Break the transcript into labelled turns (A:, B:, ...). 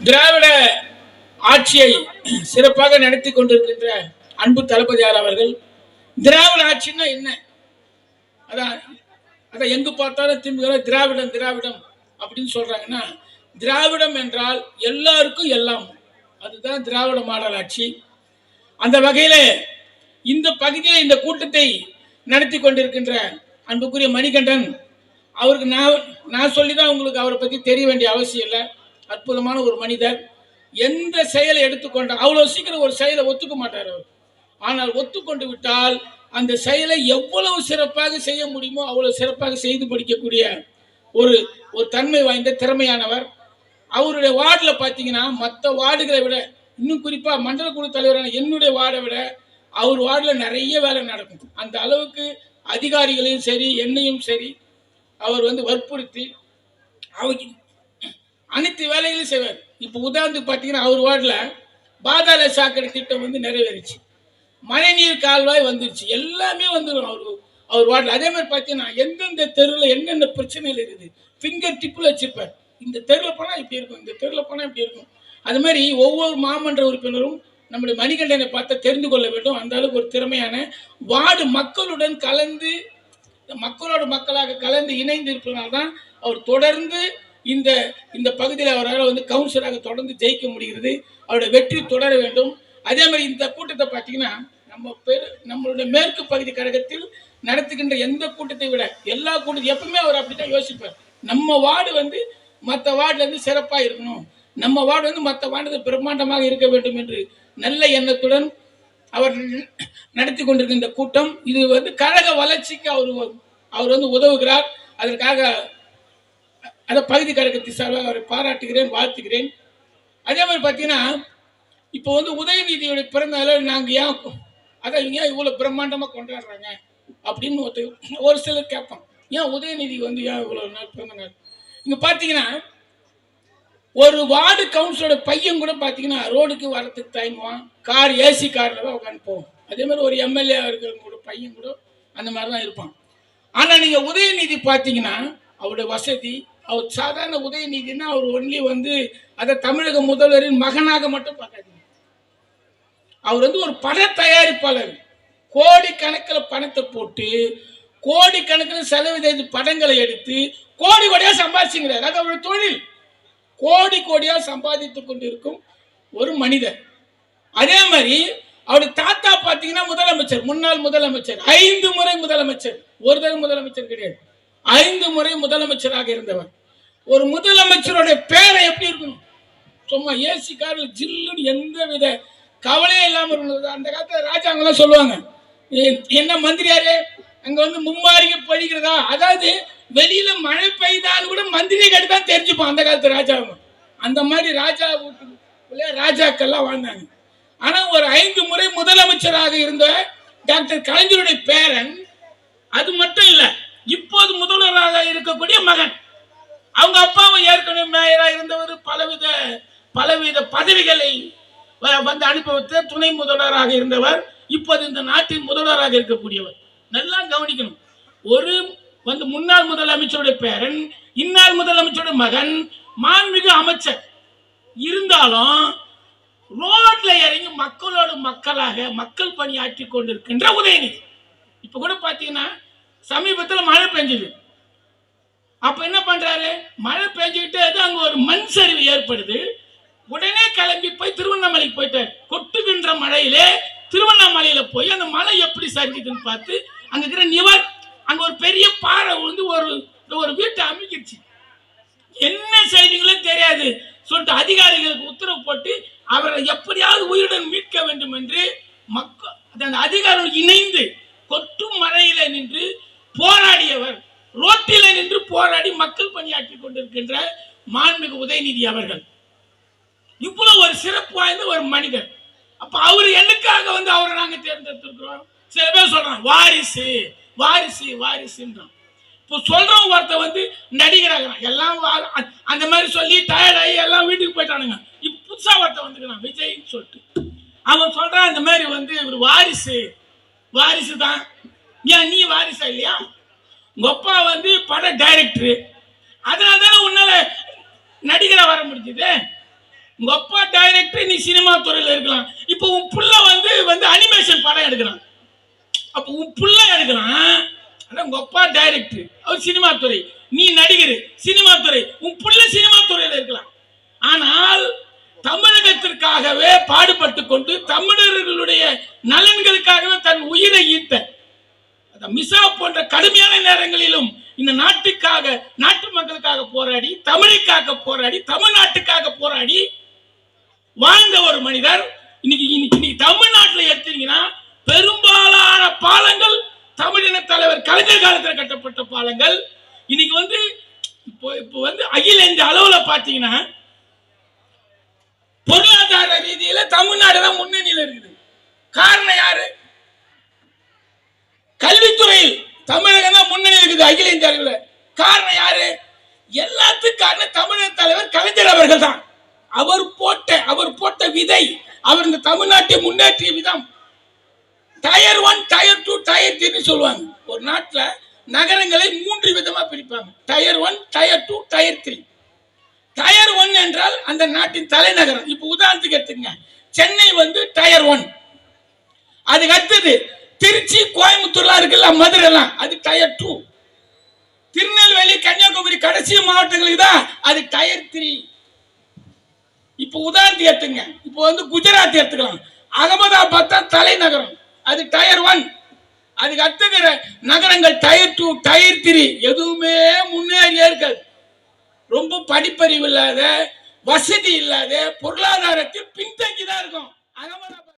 A: திராவிட ஆட்சியை சிறப்பாக நடத்தி கொண்டிருக்கின்ற அன்பு தளபதியார் அவர்கள் திராவிட ஆட்சின்னா என்ன, அதான் எங்கு பார்த்தாலும் திராவிடம் திராவிடம் அப்படின்னு சொல்றாங்கன்னா, திராவிடம் என்றால் எல்லாருக்கும் எல்லாம், அதுதான் திராவிட மாடல் ஆட்சி. அந்த வகையில இந்த பகுதியில் இந்த கூட்டத்தை நடத்தி கொண்டிருக்கின்ற அன்புக்குரிய மணிகண்டன் அவருக்கு நான் சொல்லிதான் உங்களுக்கு அவரை பத்தி தெரிய வேண்டிய அவசியம் இல்லை. அற்புதமான ஒரு மனிதர். எந்த செயலை எடுத்துக்கொண்ட அவ்வளவு சீக்கிரம் ஒரு செயலை ஒத்துக்க மாட்டார் அவர். ஆனால் ஒத்துக்கொண்டு விட்டால் அந்த செயலை எவ்வளவு சிறப்பாக செய்ய முடியுமோ அவ்வளவு சிறப்பாக செய்து படிக்கக்கூடிய ஒரு ஒரு தன்மை வாய்ந்த திறமையானவர். அவருடைய வார்டில் பார்த்தீங்கன்னா மற்ற வார்டுகளை விட, இன்னும் குறிப்பா மண்டல குழு தலைவரான என்னுடைய வார்டை விட அவர் வார்டில் நிறைய வேலை நடக்கும். அந்த அளவுக்கு அதிகாரிகளையும் சரி என்னையும் சரி அவர் வற்புறுத்தி அவருக்கு அனைத்து வேலைகளையும் செய்வார். இப்போ உதாரணத்துக்கு பார்த்தீங்கன்னா அவர் வார்டில் பாதாள சாக்கடை திட்டம் நிறைவேறிச்சு, மழைநீர் கால்வாய் வந்துருச்சு, எல்லாமே வந்துடும் அவர் வார்டில். அதே மாதிரி பார்த்தீங்கன்னா எந்தெந்த தெருவில் என்னென்ன பிரச்சனைகள் இருக்குது ஃபிங்கர் டிப்பில் வச்சிருப்பார். இந்த தெருவில் போனால் இப்படி இருக்கும், இந்த தெருவில் போனால் இப்படி இருக்கும். அது மாதிரி ஒவ்வொரு மாமன்ற உறுப்பினரும் நம்முடைய மணிகண்டனை பார்த்து தெரிந்து கொள்ள வேண்டும். அந்த அளவுக்கு ஒரு திறமையான வார்டு மக்களுடன் கலந்து, மக்களோடு மக்களாக கலந்து இணைந்து இருப்பதனால்தான் அவர் தொடர்ந்து இந்த இந்த பகுதியில் அவரால் கவுன்சிலராக தொடர்ந்து ஜெயிக்க முடிகிறது. அவருடைய வெற்றி தொடர வேண்டும். அதே மாதிரி இந்த கூட்டத்தை பார்த்தீங்கன்னா நம்மளுடைய மேற்கு பகுதி கழகத்தில் நடத்துகின்ற எந்த கூட்டத்தை விட எல்லா கூட்டத்தையும் எப்பவுமே அவர் அப்படித்தான் யோசிப்பார். நம்ம வார்டு மற்ற வார்டுல சிறப்பாக இருக்கணும், நம்ம வார்டு மற்ற வார்டு பிரம்மாண்டமாக இருக்க வேண்டும் என்று நல்ல எண்ணத்துடன் அவர் நடத்தி கொண்டிருக்கின்ற கூட்டம் இது கழக வளர்ச்சிக்கு அவர் உதவுகிறார். அதற்காக அந்த பகுதி கழகத்தின் சார்பாக அவரை பாராட்டுகிறேன், வாழ்த்துகிறேன். அதே மாதிரி பார்த்தீங்கன்னா இப்போ உதயநிதியுடைய பிறந்த நாள் நாங்கள் ஏன் இவ்வளோ பிரம்மாண்டமாக கொண்டாடுறாங்க அப்படின்னு ஒரு சிலர் கேட்பாங்க. ஏன் உதயநிதி ஏன் இவ்வளோ நாள் பிறந்த நாள்? இங்கே பார்த்தீங்கன்னா ஒரு வார்டு கவுன்சிலோட பையன் கூட பார்த்தீங்கன்னா ரோடுக்கு வரத்துக்கு தயங்குவான், கார் ஏசி காரில் தான் உட்காந்து போவோம். அதே மாதிரி ஒரு எம்எல்ஏ இருக்கிறவங்களோட பையன் கூட அந்த மாதிரி தான் இருப்பான். ஆனால் நீங்கள் உதயநிதி பார்த்தீங்கன்னா அவருடைய வசதி, அவர் சாதாரண உதயநிதினா அவர் ஒன்லி அதை தமிழக முதல்வரின் மகனாக மட்டும் பார்க்காதீங்க. அவர் ஒரு பட தயாரிப்பாளர். கோடிக்கணக்கில் பணத்தை போட்டு கோடிக்கணக்கில் செலவு படங்களை எடுத்து கோடி கோடியாக சம்பாதிச்சுங்கிறார். அது அவருடைய தொழில். கோடி கோடியாக சம்பாதித்துக் கொண்டிருக்கும் ஒரு மனிதர். அதே மாதிரி அவருடைய தாத்தா பார்த்தீங்கன்னா முதலமைச்சர், முன்னாள் முதலமைச்சர், 5 முறை முதலமைச்சர். ஒரு தடவை முதலமைச்சர் கிடையாது, 5 முறை முதலமைச்சராக இருந்தவர். ஒரு முதலமைச்சருடைய பேரை எப்படி இருக்கணும்? சும்மா ஏசி காரில் ஜில்லுன்னு எந்த வித கவலையே இல்லாமல் இருந்தது. அந்த காலத்தில் ராஜாங்கெல்லாம் சொல்லுவாங்க, என்ன மந்திரியாரே அங்கே மும்மாரிக்கு படிக்கிறதா, அதாவது வெளியில மழை பெய்தான்னு கூட மந்திரியை கேட்டு தான் தெரிஞ்சுப்போம் அந்த காலத்து ராஜாவும். அந்த மாதிரி ராஜா வீட்டுக்குள்ளே ராஜாக்கள்லாம் வாழ்ந்தாங்க. ஆனால் ஒரு 5 முறை முதலமைச்சராக இருந்த டாக்டர் கலைஞருடைய பேரன், அது மட்டும் இல்லை இப்போது முதல்வராக இருக்கக்கூடிய மகன், அவங்க அப்பாவும் ஏற்கனவே மேயராக இருந்தவர், பலவித பதவிகளை அனுப்பி வைத்த துணை முதல்வராக இருந்தவர், இப்போது இந்த நாட்டின் முதல்வராக இருக்கக்கூடியவர். நல்லா கவனிக்கணும். ஒரு முன்னாள் முதலமைச்சருடைய பேரன், இன்னாள் முதலமைச்சருடைய மகன், மாண்புமிகு அமைச்சர் இருந்தாலும் ரோட்ல இறங்கி மக்களோடு மக்களாக மக்கள் பணியாற்றி கொண்டிருக்கின்ற உதயநிதி. இப்ப கூட பாத்தீங்கன்னா சமீபத்தில் மழை பெஞ்சது. அப்ப என்ன பண்றாரு, மழை பெஞ்சுக்கிட்டு அங்க ஒரு மண் சரிவு ஏற்படுது. உடனே கிளம்பி போய் திருவண்ணாமலைக்கு போயிட்டார். கொட்டுகின்ற மழையிலே திருவண்ணாமலையில போய் அந்த மலை எப்படி சரிஞ்சுதுன்னு பார்த்து அங்க இருக்கிற அங்க ஒரு பெரிய பாறை ஒரு வீட்டை அமைக்கிடுச்சு. என்ன செய்திகளோ தெரியாது சொல்லிட்டு அதிகாரிகளுக்கு உத்தரவு போட்டு அவரை எப்படியாவது உயிருடன் மீட்க வேண்டும் என்று அந்த அதிகாரிகள் இணைந்து கொட்டும் மழையில நின்று போராடியவர், ரோட்டில நின்று போராடி மக்கள் பணியாற்றி கொண்டிருக்கின்ற மாண்புமிகு உதயநிதி அவர்கள் இவ்வளவு ஒரு சிறப்பு வாய்ந்த ஒரு மனிதர். அப்ப அவரு என்னக்காக அவரை நாங்க தேர்ந்தெடுத்திருக்கிறோம்? சில பேர் சொல்றாங்க வாரிசு வாரிசு வாரிசுன்றான். இப்போ சொல்றவங்க ஒருத்த நடிகராக எல்லாம் அந்த மாதிரி சொல்லி டயர்டாகி எல்லாம் வீட்டுக்கு போயிட்டானுங்க. இப்ப புதுசா ஒருத்த வந்துக்கிறான் விஜய்ன்னு சொல்லிட்டு. அவன் சொல்றான் இந்த மாதிரி இவர் வாரிசு வாரிசு தான். ஏன் நீ வாரிசா இல்லையா? உங்க அப்பா பட டைரக்டர், அதனால தானே உன்னால ஆரம்பிச்சது. உங்க அப்பா டைரக்டர், நீ சினிமா துறையில இருக்கலாம். இப்போ உன் புள்ள வந்து அனிமேஷன் படம் எடுக்கிறான். அப்போ உன் புள்ள எடுக்கிறான், உங்க அப்பா டைரக்டர், அவர் சினிமா துறை, நீ நடிகர், சினிமா துறை, உன் புள்ள சினிமா துறையில இருக்கலாம். ஆனால் தமிழகத்திற்காகவே பாடுபட்டு கொண்டு தமிழர்களுடைய நலன்களுக்காகவே தன் உயிரை ஈட்ட மிசா போன்ற கடுமையான நேரங்களிலும் இந்த நாட்டுக்காக, நாட்டு மக்களுக்காக போராடி, தமிழுக்காக போராடி, தமிழ்நாட்டுக்காக போராடி வாழ்ந்த ஒரு மனிதர். இன்னைக்கு தமிழ்நாட்டில் எடுத்தீங்கன்னா பெரும்பாலான பாலங்கள் தமிழின தலைவர் கலைஞர் காலத்தில் கட்டப்பட்ட பாலங்கள். இன்னைக்கு இப்போ அகில இந்திய அளவுல பாத்தீங்கன்னா பொருளாதார ரீதியில தமிழ்நாடு தான் முன்னணியில் இருக்குது. காரணம் யாரு? கல்வித்துறையில் தமிழகம் தான் முன்னணி இருக்குது அகில இந்திய அளவில். காரணம் யாரு? எல்லாத்துக்கும் காரணம் தமிழக தலைவர் கலைஞர் அவர்கள் தான். அவர் போட்ட விதை, அவர் இந்த தமிழ்நாட்டை முன்னேற்றிய விதம். டயர் 1, டயர் 2, டயர் 3 சொல்லுவாங்க. ஒரு நாட்டில் நகரங்களை 3 விதமா பிரிப்பாங்க. Tyre 1, tyre 2, tyre 3. டயர் 1 என்றால் அந்த நாட்டின் தலைநகரம். இப்ப உதாரணத்துக்கு எடுத்துங்க, சென்னை டயர் 1. அதுக்கு அடுத்தது திருச்சி, கோயம்புத்தூர்லாம் இருக்குல்ல, மதுரை எல்லாம், அது டயர் 2. திருநெல்வேலி, கன்னியாகுமரி கடைசி மாவட்டங்களுக்கு தான் அது டயர் 3. இப்ப உதாரணத்துக்கு எடுத்துங்க, இப்போ குஜராத் எடுத்துக்கலாம். அகமதாபாத் தான் தலைநகரம், அது டயர் 1. அதுக்கு அடுத்த நகரங்கள் டயர் 2, டயர் 3 எதுவுமே முன்னேறியே இருக்காது. ரொம்ப படிப்பறிவு இல்லாத, வசதி இல்லாத, பொருளாதாரத்தில் பின்தங்கி தான் இருக்கும். அகமதாபாத்